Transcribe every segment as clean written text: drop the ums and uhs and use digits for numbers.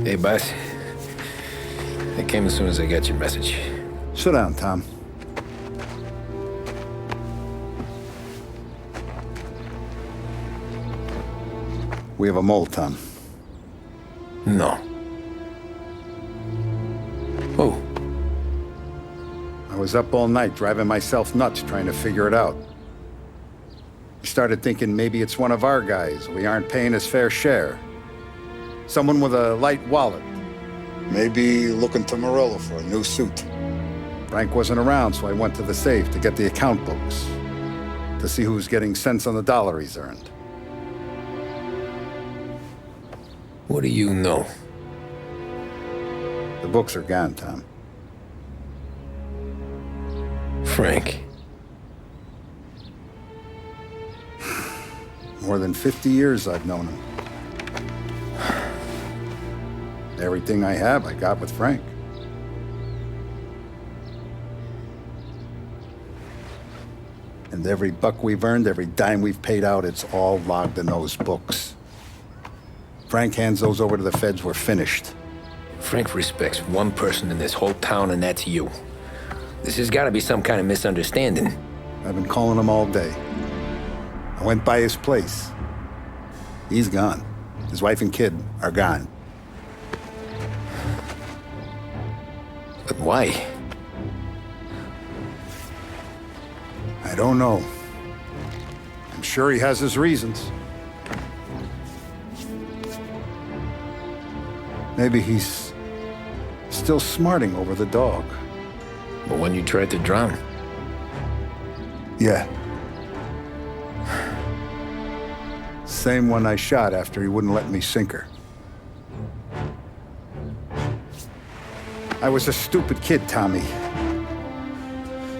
Hey, boss. I came as soon as I got your message. Sit down, Tom. We have a mole, Tom. No. Who? I was up all night driving myself nuts trying to figure it out. I started thinking maybe it's one of our guys. We aren't paying his fair share. Someone with a light wallet. Maybe looking to Morello for a new suit. Frank wasn't around, so I went to the safe to get the account books. To see who's getting cents on the dollar he's earned. What do you know? The books are gone, Tom. Frank. More than 50 years I've known him. Everything I have, I got with Frank. And every buck we've earned, every dime we've paid out, it's all logged in those books. Frank hands those over to the feds, we're finished. Frank respects one person in this whole town, and that's you. This has got to be some kind of misunderstanding. I've been calling him all day. I went by his place. He's gone. His wife and kid are gone. But why? I don't know. I'm sure he has his reasons. Maybe he's still smarting over the dog. But when you tried to drown? Yeah. Same one I shot after he wouldn't let me sink her. I was a stupid kid, Tommy.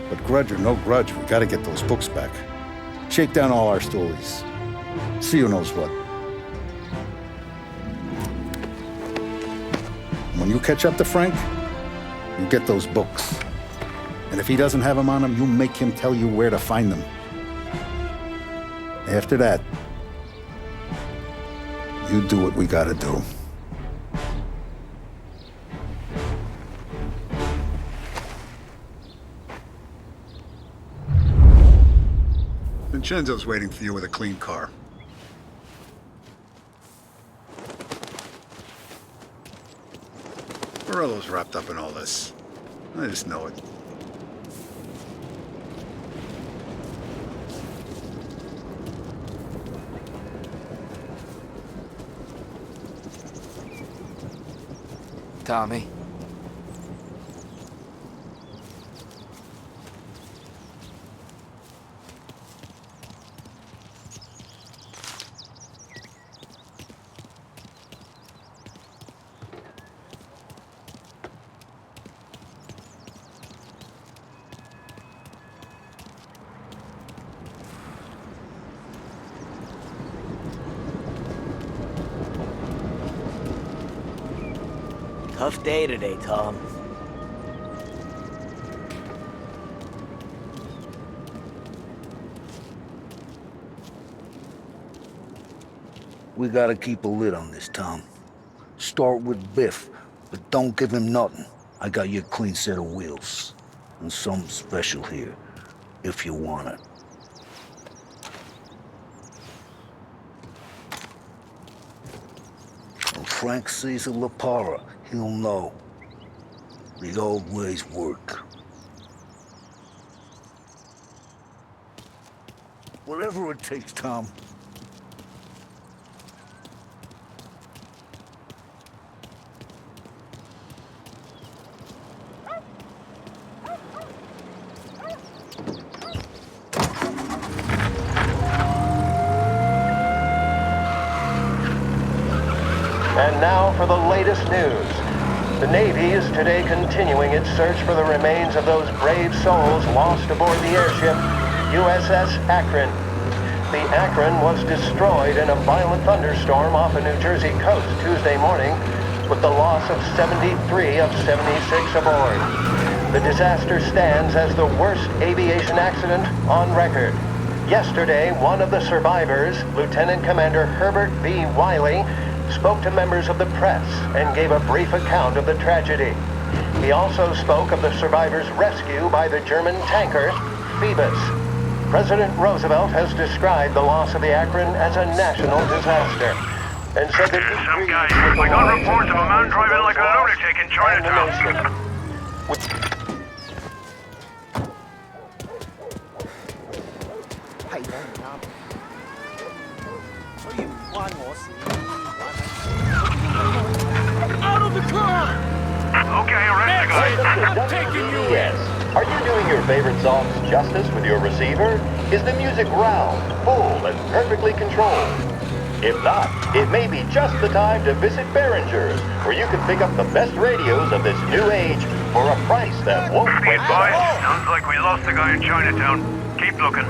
But grudge or no grudge, we gotta get those books back. Shake down all our stories. See who knows what. When you catch up to Frank, you get those books. And if he doesn't have them on him, you make him tell you where to find them. After that, you do what we gotta do. Vincenzo's waiting for you with a clean car. Morello's wrapped up in all this. I just know it. Tommy. Tough day today, Tom. We gotta keep a lid on this, Tom. Start with Biff, but don't give him nothing. I got you a clean set of wheels. And something special here, if you want it. When Frank sees a La Parra, he'll know. The old ways work. Whatever it takes, Tom. And now for the latest news. The Navy is today continuing its search for the remains of those brave souls lost aboard the airship USS Akron. The Akron was destroyed in a violent thunderstorm off the New Jersey coast Tuesday morning, with the loss of 73 of 76 aboard. The disaster stands as the worst aviation accident on record. Yesterday, one of the survivors, Lieutenant Commander Herbert B. Wiley, spoke to members of the press and gave a brief account of the tragedy. He also spoke of the survivors' rescue by the German tanker, Phoebus. President Roosevelt has described the loss of the Akron as a national disaster, and said that he Some agrees guys. with the I got lives reports of a man driving like a individuals lunatic in and the Chinatown. nation. Okay, arrest the guy. I'm taking you in. Are you doing your favorite songs justice with your receiver? Is the music round, full, and perfectly controlled? If not, it may be just the time to visit Behringer's, where you can pick up the best radios of this new age for a price that won't These wait boys, for long. sounds like we lost the guy in Chinatown. Keep looking.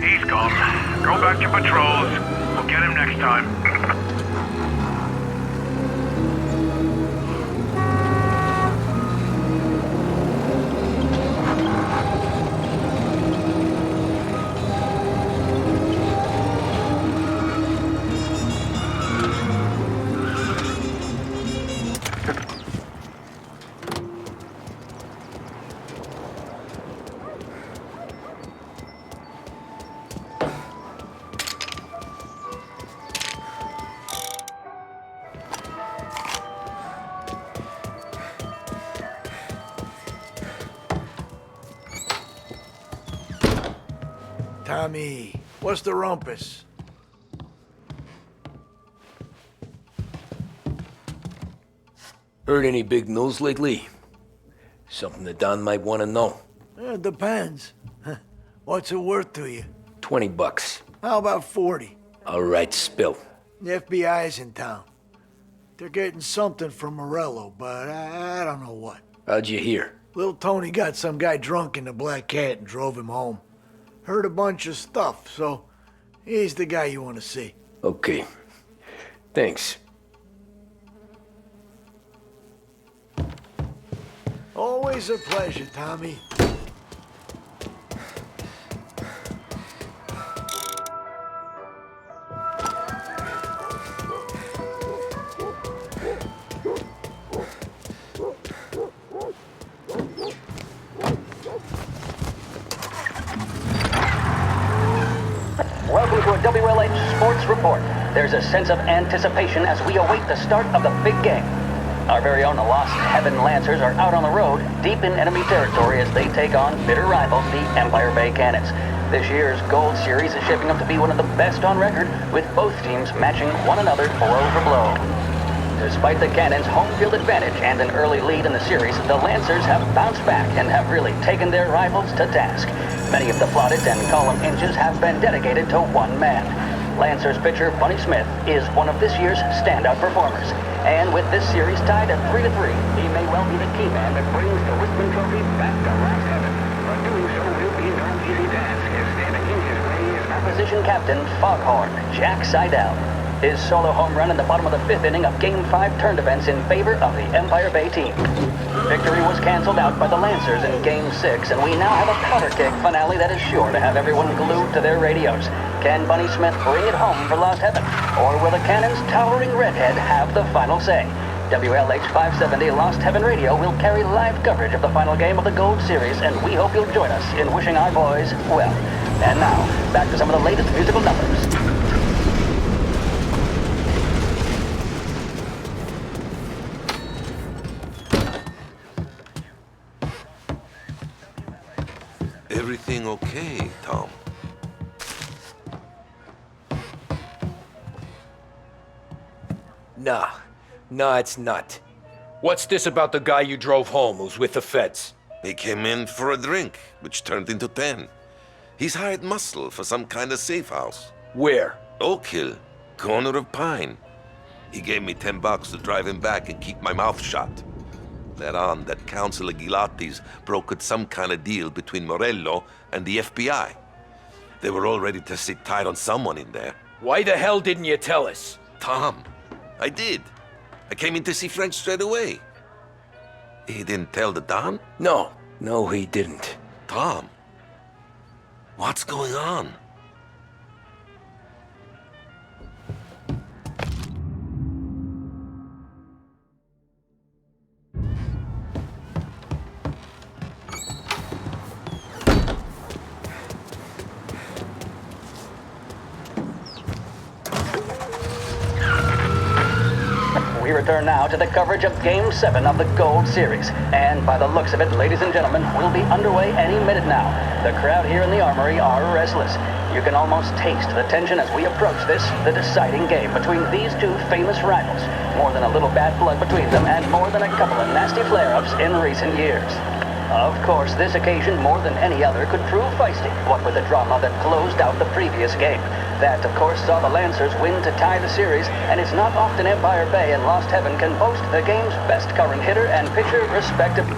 He's gone. Go back to patrols. We'll get him next time. Tommy, what's the rumpus? Heard any big news lately? Something that Don might want to know. It depends. What's it worth to you? $20. How about 40? All right, spill. The FBI's in town. They're getting something from Morello, but I don't know what. How'd you hear? Little Tony got some guy drunk in the Black Cat and drove him home. Heard a bunch of stuff, so he's the guy you want to see. Okay. Thanks. Always a pleasure, Tommy. Welcome to a WLH Sports Report. There's a sense of anticipation as we await the start of the big game. Our very own Lost Heaven Lancers are out on the road, deep in enemy territory as they take on bitter rivals, the Empire Bay Cannons. This year's Gold Series is shaping up to be one of the best on record, with both teams matching one another blow for blow. Despite the Cannons' home field advantage and an early lead in the series, the Lancers have bounced back and have really taken their rivals to task. Many of the plaudits and column inches have been dedicated to one man. Lancers pitcher Bunny Smith is one of this year's standout performers. And with this series tied at 3-3, he may well be the key man that brings the Wispman Trophy back to last heaven. But doing so will be no easy task, as standing in his way is opposition captain Foghorn Jack Seidel. His solo home run in the bottom of the fifth inning of Game 5 turned events in favor of the Empire Bay team. Victory was canceled out by the Lancers in Game 6, and we now have a powder keg finale that is sure to have everyone glued to their radios. Can Bunny Smith bring it home for Lost Heaven, or will the Cannon's towering redhead have the final say? WLH 570 Lost Heaven Radio will carry live coverage of the final game of the Gold Series, and we hope you'll join us in wishing our boys well. And now, back to some of the latest musical numbers. Everything okay, Tom? Nah, it's not. What's this about the guy you drove home who's with the feds? He came in for a drink, which turned into 10. He's hired muscle for some kind of safe house. Where? Oak Hill, corner of Pine. He gave me $10 to drive him back and keep my mouth shut. Let on that Councilor Gilatti's brokered some kind of deal between Morello and the FBI. They were all ready to sit tight on someone in there. Why the hell didn't you tell us? Tom, I did. I came in to see Frank straight away. He didn't tell the Don? No, he didn't. Tom, what's going on? We return now to the coverage of Game 7 of the Gold Series. And by the looks of it, ladies and gentlemen, we'll be underway any minute now. The crowd here in the Armory are restless. You can almost taste the tension as we approach this, the deciding game between these two famous rivals. More than a little bad blood between them and more than a couple of nasty flare-ups in recent years. Of course, this occasion, more than any other, could prove feisty, what with the drama that closed out the previous game. That, of course, saw the Lancers win to tie the series, and it's not often Empire Bay and Lost Heaven can boast the game's best current hitter and pitcher, respectively.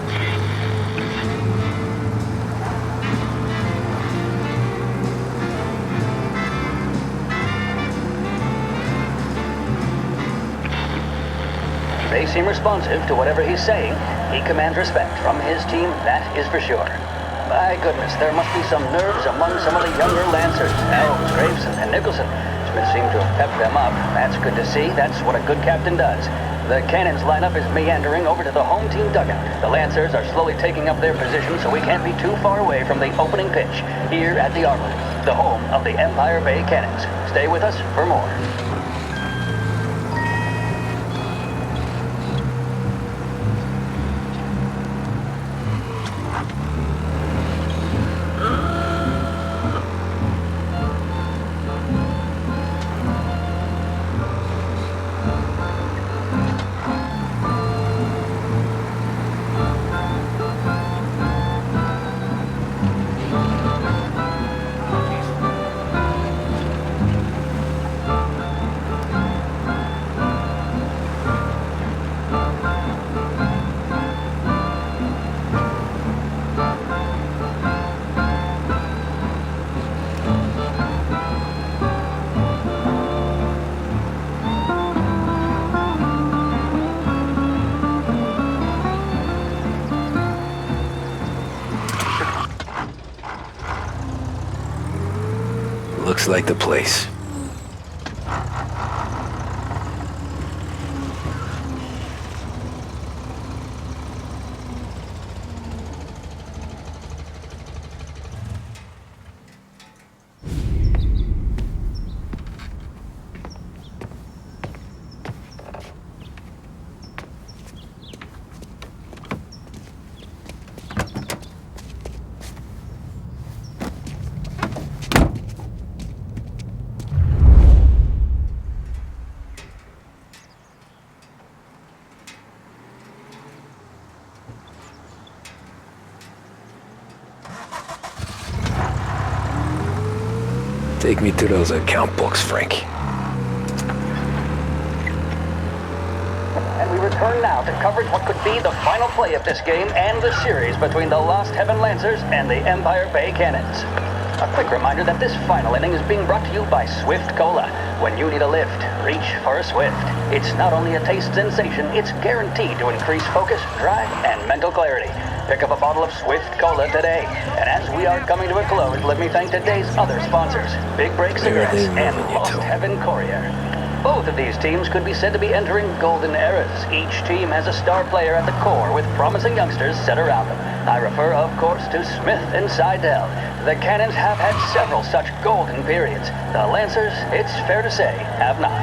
They seem responsive to whatever he's saying. He commands respect from his team, that is for sure. My goodness, there must be some nerves among some of the younger Lancers. Elms, Graves, and Nicholson. Smith seemed to have pepped them up. That's good to see. That's what a good captain does. The Cannons lineup is meandering over to the home team dugout. The Lancers are slowly taking up their position, so we can't be too far away from the opening pitch here at the Armory, the home of the Empire Bay Cannons. Stay with us for more. Looks like the place. Take me to those account books, Frank. And we return now to coverage what could be the final play of this game and the series between the Lost Heaven Lancers and the Empire Bay Cannons. A quick reminder that this final inning is being brought to you by Swift Cola. When you need a lift, reach for a Swift. It's not only a taste sensation, it's guaranteed to increase focus, drive, and mental clarity. Pick up a bottle of Swift Cola today. And as we are coming to a close, let me thank today's other sponsors, Big Break Cigarettes and Lost Heaven Courier. Both of these teams could be said to be entering golden eras. Each team has a star player at the core with promising youngsters set around them. I refer, of course, to Smith and Seidel. The Cannons have had several such golden periods. The Lancers, it's fair to say, have not.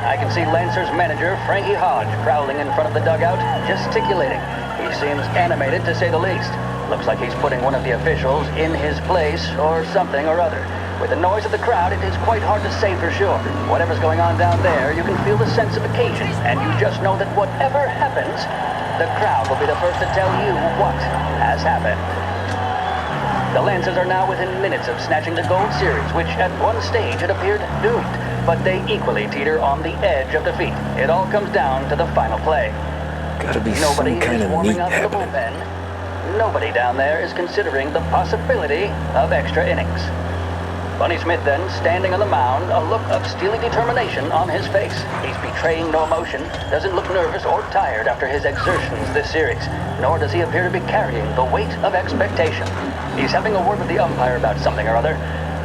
I can see Lancers manager Frankie Hodge prowling in front of the dugout, gesticulating. He seems animated, to say the least. Looks like he's putting one of the officials in his place, or something or other. With the noise of the crowd, it is quite hard to say for sure. Whatever's going on down there, you can feel the sense of occasion, and you just know that whatever happens, the crowd will be the first to tell you what has happened. The Lancers are now within minutes of snatching the gold series, which at one stage had appeared doomed. But they equally teeter on the edge of defeat. It all comes down to the final play. Gotta be Nobody some kind is of warming meat up the happening. bullpen. Nobody down there is considering the possibility of extra innings. Bunny Smith then, standing on the mound, a look of steely determination on his face. He's betraying no emotion, doesn't look nervous or tired after his exertions this series, nor does he appear to be carrying the weight of expectation. He's having a word with the umpire about something or other.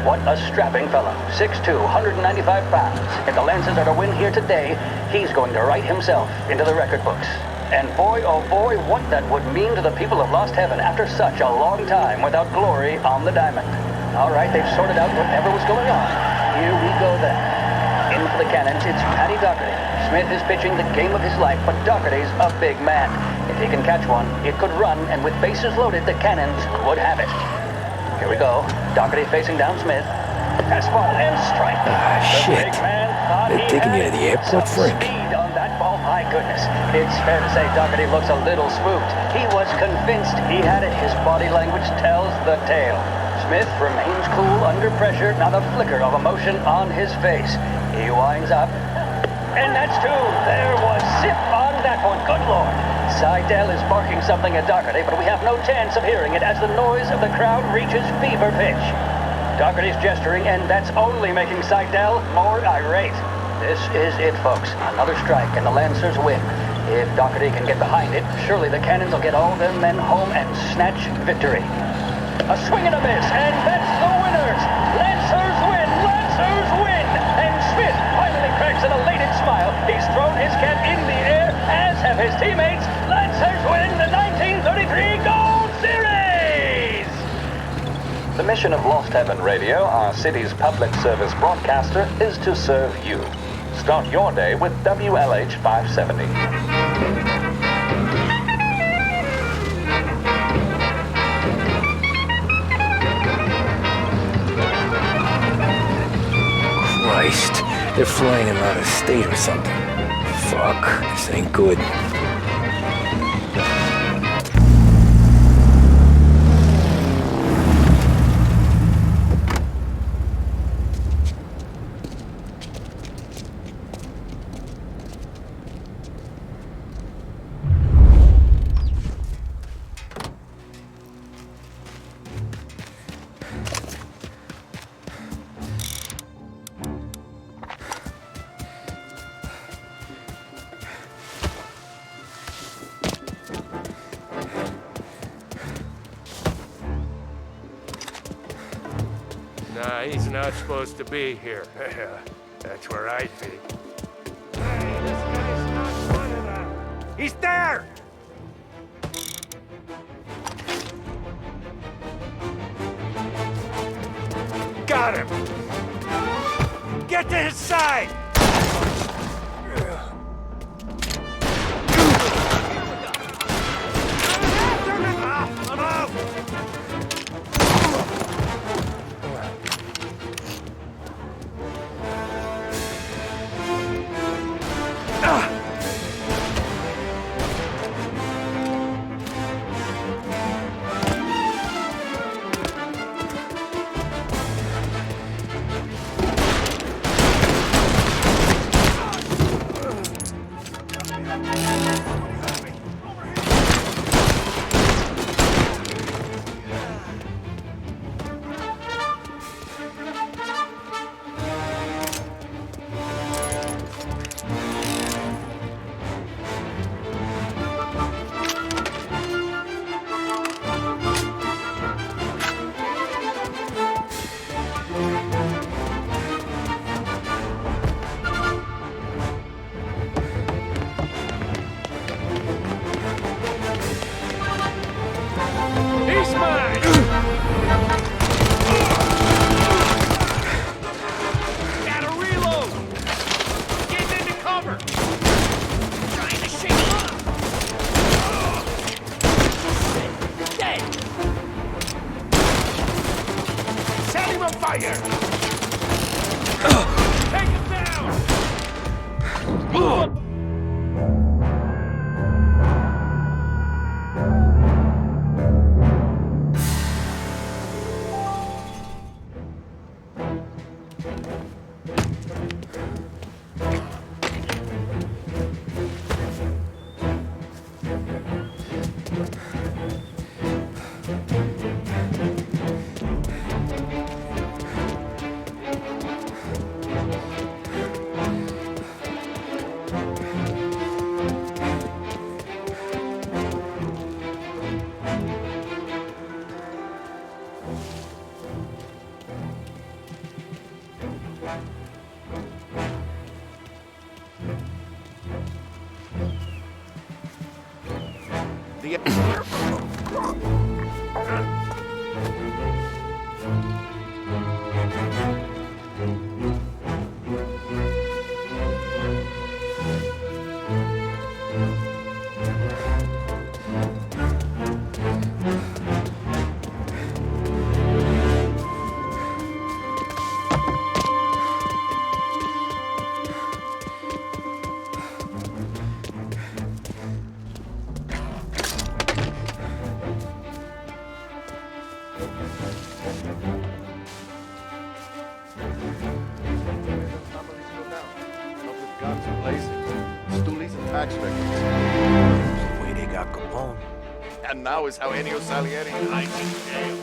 What a strapping fellow, 6'2", 195 pounds. If the Lancers are to win here today, he's going to write himself into the record books. And boy, oh boy, what that would mean to the people of Lost Heaven after such a long time without glory on the diamond. All right, they've sorted out whatever was going on. Here we go then. In for the Cannons, it's Paddy Doherty. Smith is pitching the game of his life, but Doherty's a big man. If he can catch one, it could run, and with bases loaded, the Cannons would have it. Here we go. Doherty facing down Smith. Fastball and strike. Shit. The big man thought They're he taking had you to the it. airport, Some Frank. speed on that ball, my goodness. It's fair to say Doherty looks a little spooked. He was convinced he had it. His body language tells the tale. Smith remains cool under pressure, not a flicker of emotion on his face. He winds up. And that's two. There was zip on that one. Good Lord. Seidel is barking something at Doherty, but we have no chance of hearing it as the noise of the crowd reaches fever pitch. Doherty's gesturing, and that's only making Seidel more irate. This is it, folks. Another strike, and the Lancers win. If Doherty can get behind it, surely the Cannons will get all their men home and snatch victory. A swing and a miss, and that's the winners! Lancers win! Lancers win! And Smith finally cracks an elated smile. He's thrown his cap in the air, as have his teammates. Lancers win the 1933 Gold Series! The mission of Lost Heaven Radio, our city's public service broadcaster, is to serve you. Start your day with WLH 570. Christ, they're flying him out of state or something. Fuck, this ain't good. Nah, he's not supposed to be here. That's where I think. Hey, this guy's not one of them. He's there! Got him! Get to his side! I'm out! Way they got Capone. And now is how Ennio Salieri hides in jail.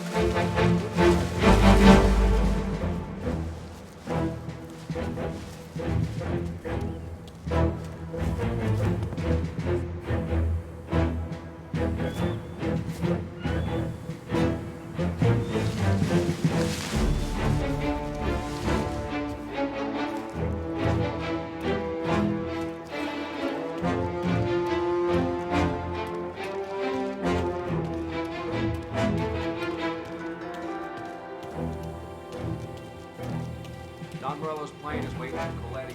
Don Morello's plane is waiting for Coletti.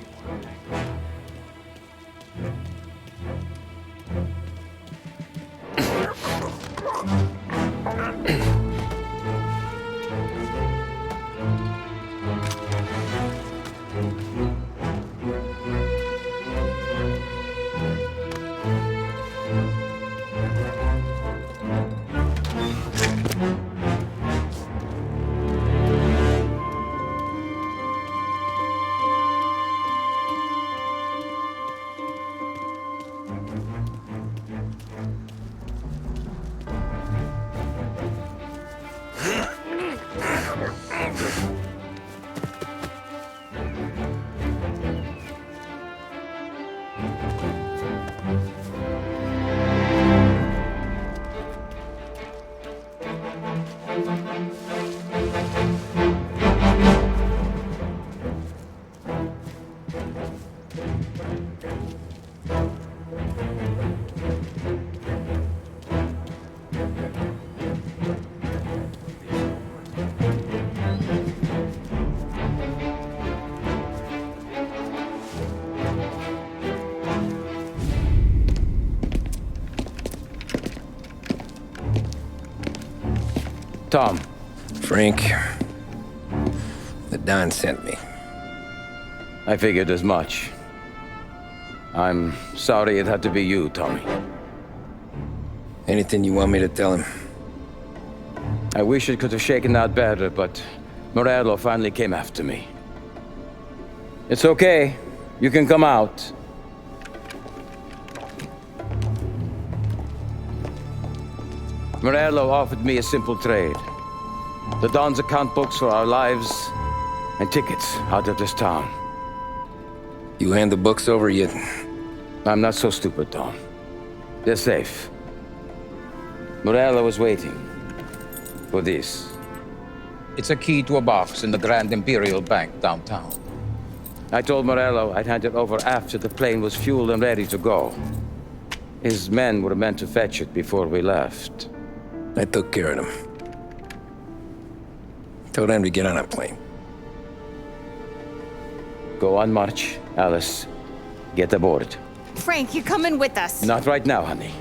Tom. Frank. The Don sent me. I figured as much. I'm sorry it had to be you, Tommy. Anything you want me to tell him? I wish it could have shaken out better, but Morello finally came after me. It's okay. You can come out. Morello offered me a simple trade. The Don's account books for our lives and tickets out of this town. You hand the books over yet? I'm not so stupid, Don. They're safe. Morello was waiting for this. It's a key to a box in the Grand Imperial Bank downtown. I told Morello I'd hand it over after the plane was fueled and ready to go. His men were meant to fetch it before we left. I took care of them. Told them to get on a plane. Go on, March. Alice, get aboard. Frank, you're coming with us. Not right now, honey.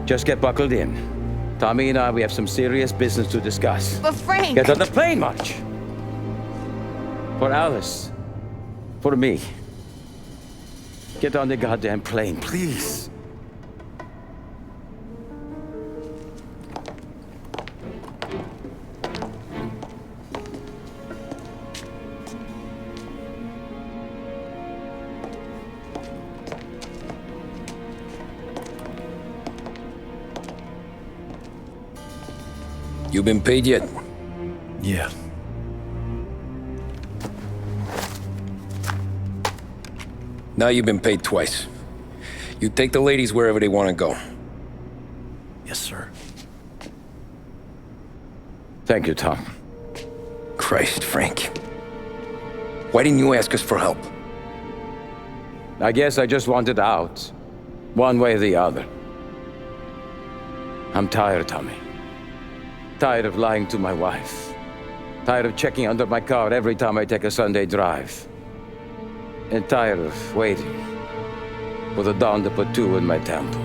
Just get buckled in. Tommy and I, we have some serious business to discuss. But Frank... Get on the plane, March! For Alice. For me. Get on the goddamn plane, please. You been paid yet? Yeah. Now you've been paid twice. You take the ladies wherever they want to go. Yes, sir. Thank you, Tom. Christ, Frank. Why didn't you ask us for help? I guess I just wanted out. One way or the other. I'm tired, Tommy. Tired of lying to my wife. Tired of checking under my car every time I take a Sunday drive. And tired of waiting for the dawn to put two in my temple.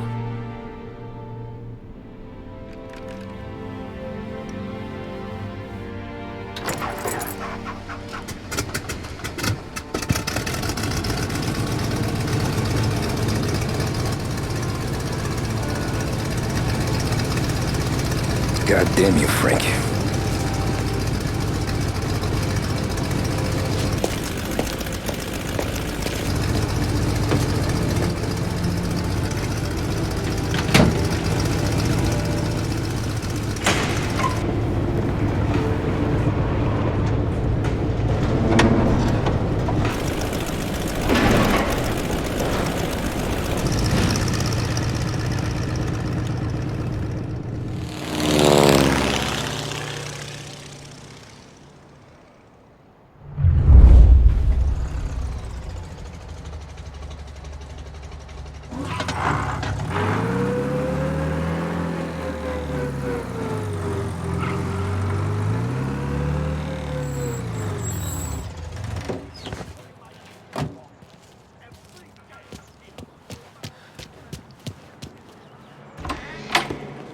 God damn you, Frank.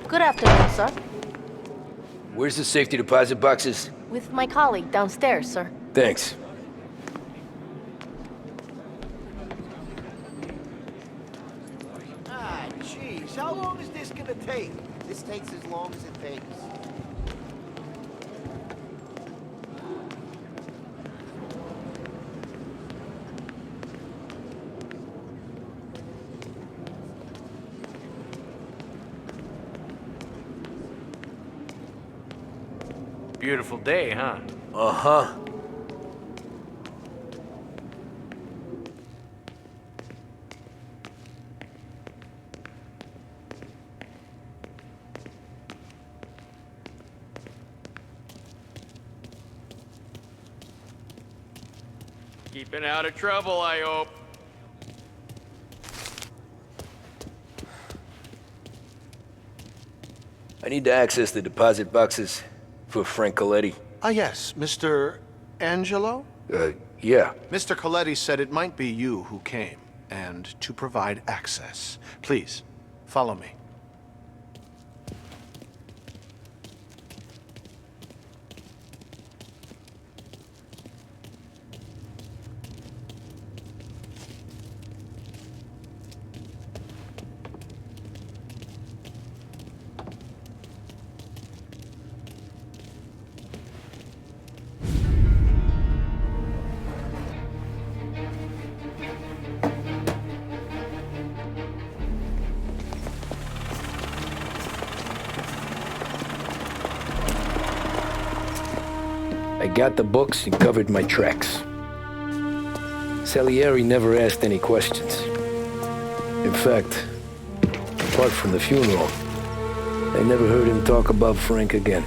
Good afternoon, sir. Where's the safety deposit boxes? With my colleague downstairs, sir. Thanks. Ah, jeez, how long is this gonna take? This takes as long as it takes. Beautiful day, huh? Uh-huh. Keeping out of trouble, I hope. I need to access the deposit boxes for Frank Coletti. Ah, yes, Mr. Angelo? Yeah. Mr. Coletti said it might be you who came, and to provide access. Please, follow me. I got the books and covered my tracks. Salieri never asked any questions. In fact, apart from the funeral, I never heard him talk about Frank again.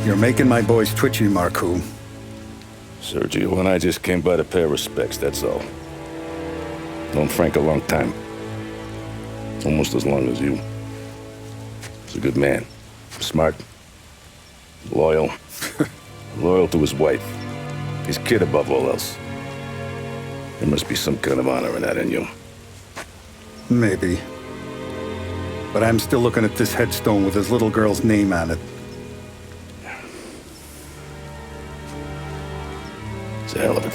You're making my boys twitchy, Marcoux. Sergio and I just came by to pay our respects, that's all. Known Frank a long time. Almost as long as you. He's a good man. Smart. Loyal. Loyal to his wife. His kid above all else. There must be some kind of honor in that in you. Maybe. But I'm still looking at this headstone with his little girl's name on it. It's a hell of